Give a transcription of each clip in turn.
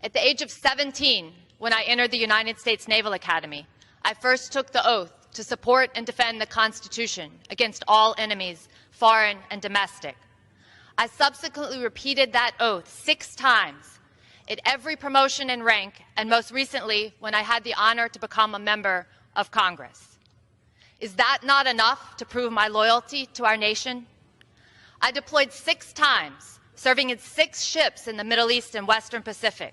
At the age of 17, when I entered the United States Naval Academy, I first took the oath to support and defend the Constitution against all enemies, foreign and domestic. I subsequently repeated that oath 6 times at every promotion in rank, and most recently when I had the honor to become a member of Congress. Is that not enough to prove my loyalty to our nation? I deployed 6 times, serving in 6 ships in the Middle East and Western Pacific,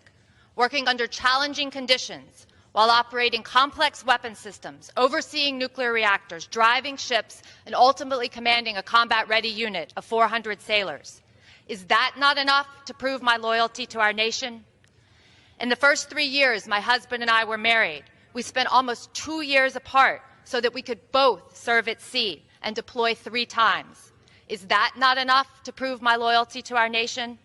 working under challenging conditions while operating complex weapon systems, overseeing nuclear reactors, driving ships, and ultimately commanding a combat-ready unit of 400 sailors. Is that not enough to prove my loyalty to our nation? In the first 3 years my husband and I were married, we spent almost 2 years apart so that we could both serve at sea and deploy 3 times. Is that not enough to prove my loyalty to our nation?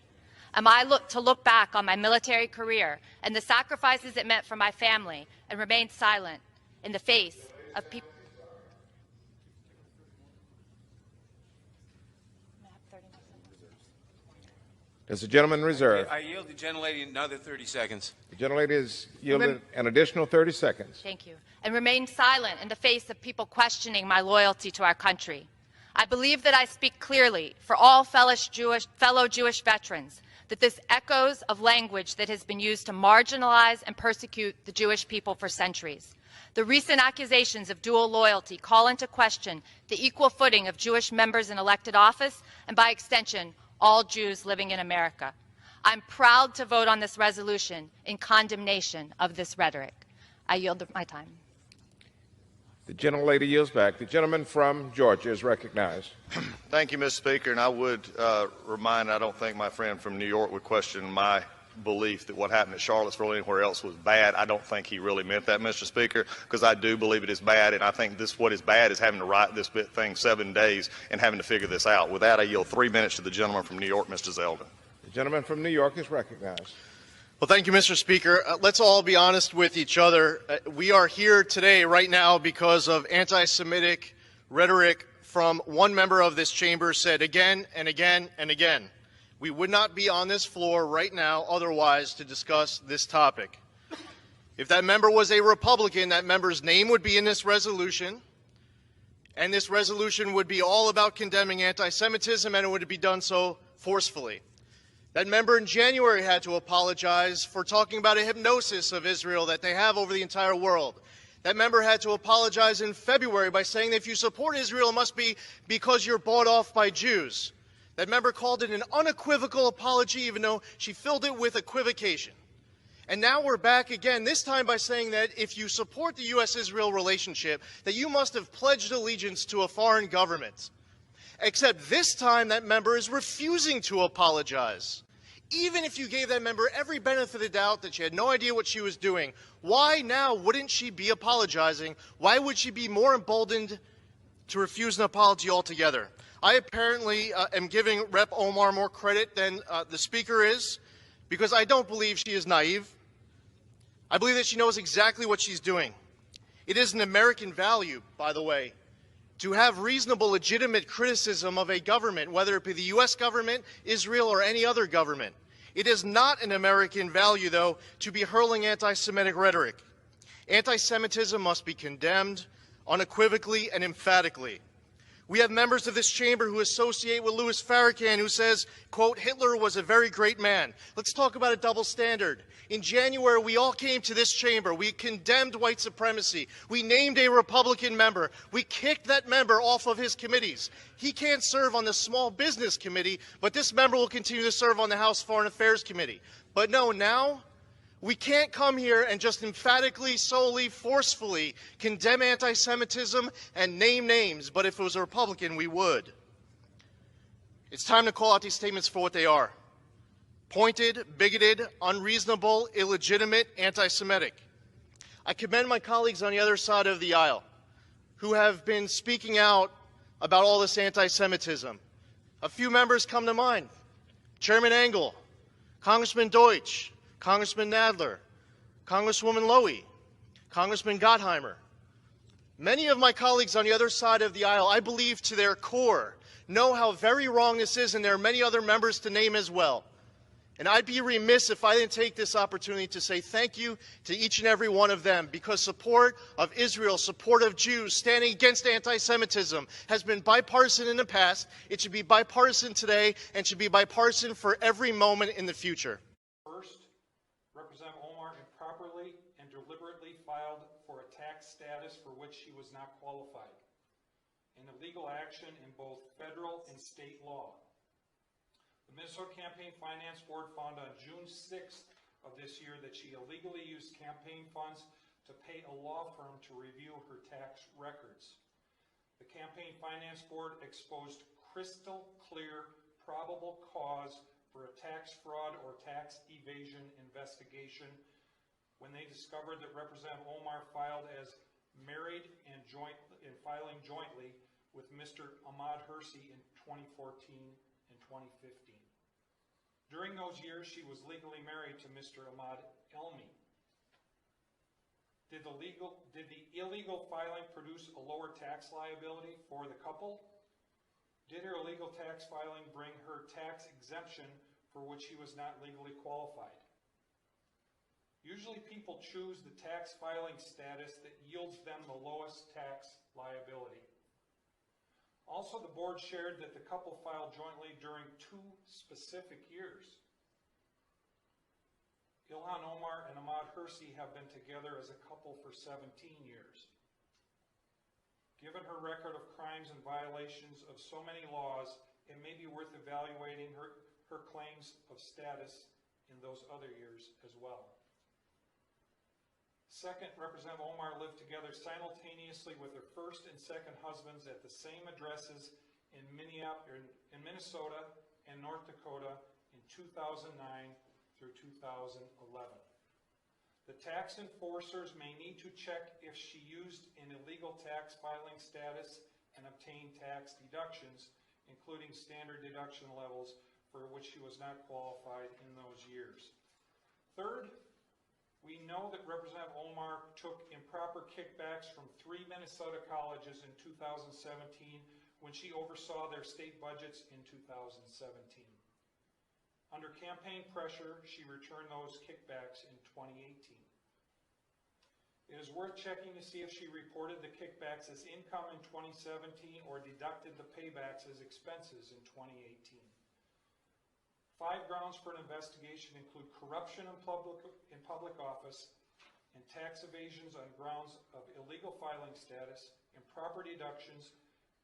Am I to look back on my military career and the sacrifices it meant for my family and remain silent in the face of people? Does the gentleman reserve? I yield the gentlelady another 30 seconds. The gentlelady is yielded an additional 30 seconds. Thank you. And remain silent in the face of people questioning my loyalty to our country. I believe that I speak clearly for all fellow Jewish veterans that this echoes of language that has been used to marginalize and persecute the Jewish people for centuries. The recent accusations of dual loyalty call into question the equal footing of Jewish members in elected office and, by extension, all Jews living in America. I'm proud to vote on this resolution in condemnation of this rhetoric. I yield my time. The gentlelady yields back. The gentleman from Georgia is recognized. Thank you, Mr. Speaker. And I would remind, I don't think my friend from New York would question my belief that what happened at Charlottesville or anywhere else was bad. I don't think he really meant that, Mr. Speaker, because I do believe it is bad, and I think what is bad is having to write this thing 7 days and having to figure this out. With that, I yield 3 minutes to the gentleman from New York, Mr. Zeldin. The gentleman from New York is recognized. Well, thank you, Mr. Speaker. Let's all be honest with each other. We are here today, right now, because of anti-Semitic rhetoric from one member of this chamber said again and again and again. We would not be on this floor right now otherwise to discuss this topic. If that member was a Republican, that member's name would be in this resolution, and this resolution would be all about condemning anti-Semitism, and it would be done so forcefully. That member in January had to apologize for talking about a hypnosis of Israel that they have over the entire world. That member had to apologize in February by saying that if you support Israel, it must be because you're bought off by Jews. That member called it an unequivocal apology, even though she filled it with equivocation. And now we're back again, this time by saying that if you support the U.S.-Israel relationship, that you must have pledged allegiance to a foreign government. Except this time that member is refusing to apologize. Even if you gave that member every benefit of the doubt that she had no idea what she was doing, why now wouldn't she be apologizing? Why would she be more emboldened to refuse an apology altogether? I apparently am giving Rep. Omar more credit than the Speaker is, because I don't believe she is naive. I believe that she knows exactly what she's doing. It is an American value, by the way, to have reasonable, legitimate criticism of a government, whether it be the U.S. government, Israel, or any other government. It is not an American value, though, to be hurling anti-Semitic rhetoric. Anti-Semitism must be condemned unequivocally and emphatically. We have members of this chamber who associate with Louis Farrakhan, who says, quote, Hitler was a very great man. Let's talk about a double standard. In January, we all came to this chamber. We condemned white supremacy. We named a Republican member. We kicked that member off of his committees. He can't serve on the Small Business Committee, but this member will continue to serve on the House Foreign Affairs Committee. But no, now we can't come here and just emphatically, solely, forcefully condemn anti-Semitism and name names, but if it was a Republican, we would. It's time to call out these statements for what they are. Pointed, bigoted, unreasonable, illegitimate, anti-Semitic. I commend my colleagues on the other side of the aisle who have been speaking out about all this anti-Semitism. A few members come to mind. Chairman Engel, Congressman Deutsch, Congressman Nadler, Congresswoman Lowy, Congressman Gottheimer. Many of my colleagues on the other side of the aisle, I believe to their core, know how very wrong this is, and there are many other members to name as well. And I'd be remiss if I didn't take this opportunity to say thank you to each and every one of them, because support of Israel, support of Jews, standing against anti-Semitism has been bipartisan in the past. It should be bipartisan today and should be bipartisan for every moment in the future. First, Representative Omar improperly and deliberately filed for a tax status for which she was not qualified, an illegal action in both federal and state law. The Minnesota Campaign Finance Board found on June 6th of this year that she illegally used campaign funds to pay a law firm to review her tax records. The Campaign Finance Board exposed crystal clear probable cause for a tax fraud or tax evasion investigation when they discovered that Representative Omar filed as married and filing jointly with Mr. Ahmad Hersey in 2014 and 2015. During those years, she was legally married to Mr. Ahmad Elmi. Did the illegal filing produce a lower tax liability for the couple? Did her illegal tax filing bring her tax exemption for which she was not legally qualified? Usually people choose the tax filing status that yields them the lowest tax liability. Also, the board shared that the couple filed jointly during 2 specific years. Iihan Omar and Ahmad Hersey have been together as a couple for 17 years. Given her record of crimes and violations of so many laws, it may be worth evaluating her claims of status in those other years as well. Second, Representative Omar lived together simultaneously with her first and second husbands at the same addresses in Minnesota and North Dakota in 2009 through 2011. The tax enforcers may need to check if she used an illegal tax filing status and obtained tax deductions, including standard deduction levels for which she was not qualified in those years. Third, we know that Representative Omar took improper kickbacks from 3 Minnesota colleges in 2017 when she oversaw their state budgets in 2017. Under campaign pressure, she returned those kickbacks in 2018. It is worth checking to see if she reported the kickbacks as income in 2017 or deducted the paybacks as expenses in 2018. 5 grounds for an investigation include corruption in public office and tax evasions on grounds of illegal filing status, improper deductions,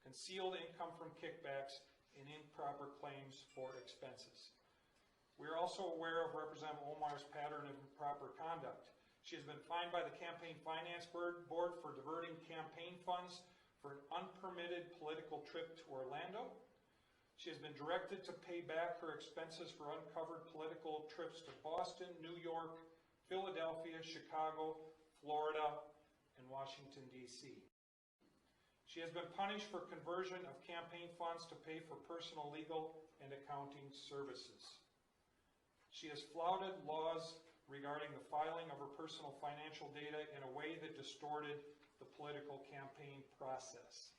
concealed income from kickbacks, and improper claims for expenses. We are also aware of Representative Omar's pattern of improper conduct. She has been fined by the Campaign Finance Board for diverting campaign funds for an unpermitted political trip to Orlando. She has been directed to pay back her expenses for uncovered political trips to Boston, New York, Philadelphia, Chicago, Florida, and Washington, D.C. She has been punished for conversion of campaign funds to pay for personal legal and accounting services. She has flouted laws regarding the filing of her personal financial data in a way that distorted the political campaign process.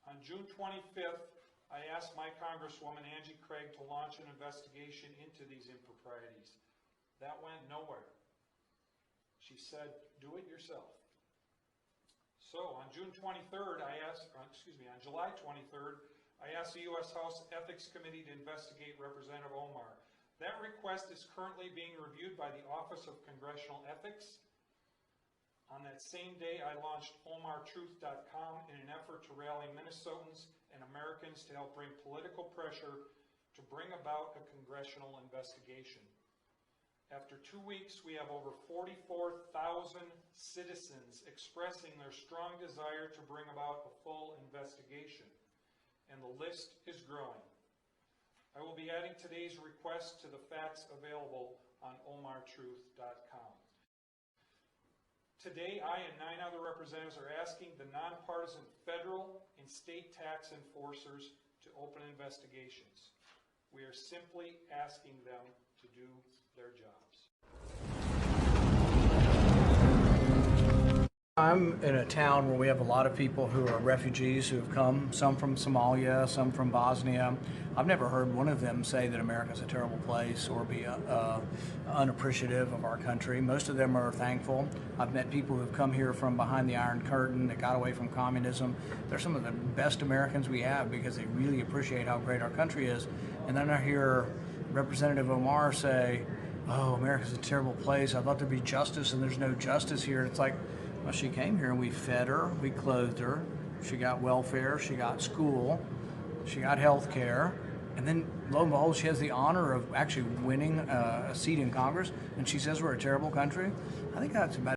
On June 25th, I asked my Congresswoman Angie Craig to launch an investigation into these improprieties. That went nowhere. She said, do it yourself. So on July 23rd, I asked the U.S. House Ethics Committee to investigate Representative Omar. That request is currently being reviewed by the Office of Congressional Ethics. On that same day, I launched OmarTruth.com in an effort to rally Minnesotans and Americans to help bring political pressure to bring about a congressional investigation. After 2 weeks, we have over 44,000 citizens expressing their strong desire to bring about a full investigation, and the list is growing. I will be adding today's request to the facts available on OmarTruth.com. Today, I and 9 other representatives are asking the nonpartisan federal and state tax enforcers to open investigations. We are simply asking them to do their jobs. I'm in a town where we have a lot of people who are refugees who have come, some from Somalia, some from Bosnia. I've never heard one of them say that America's a terrible place or be unappreciative of our country. Most of them are thankful. I've met people who have come here from behind the Iron Curtain that got away from communism. They're some of the best Americans we have because they really appreciate how great our country is. And then I hear Representative Omar say, "Oh, America's a terrible place. I thought there'd be justice, and there's no justice here." It's like, well, she came here and we fed her, we clothed her, she got welfare, she got school, she got health care, and then lo and behold, she has the honor of actually winning a seat in Congress, and she says we're a terrible country. I think that's about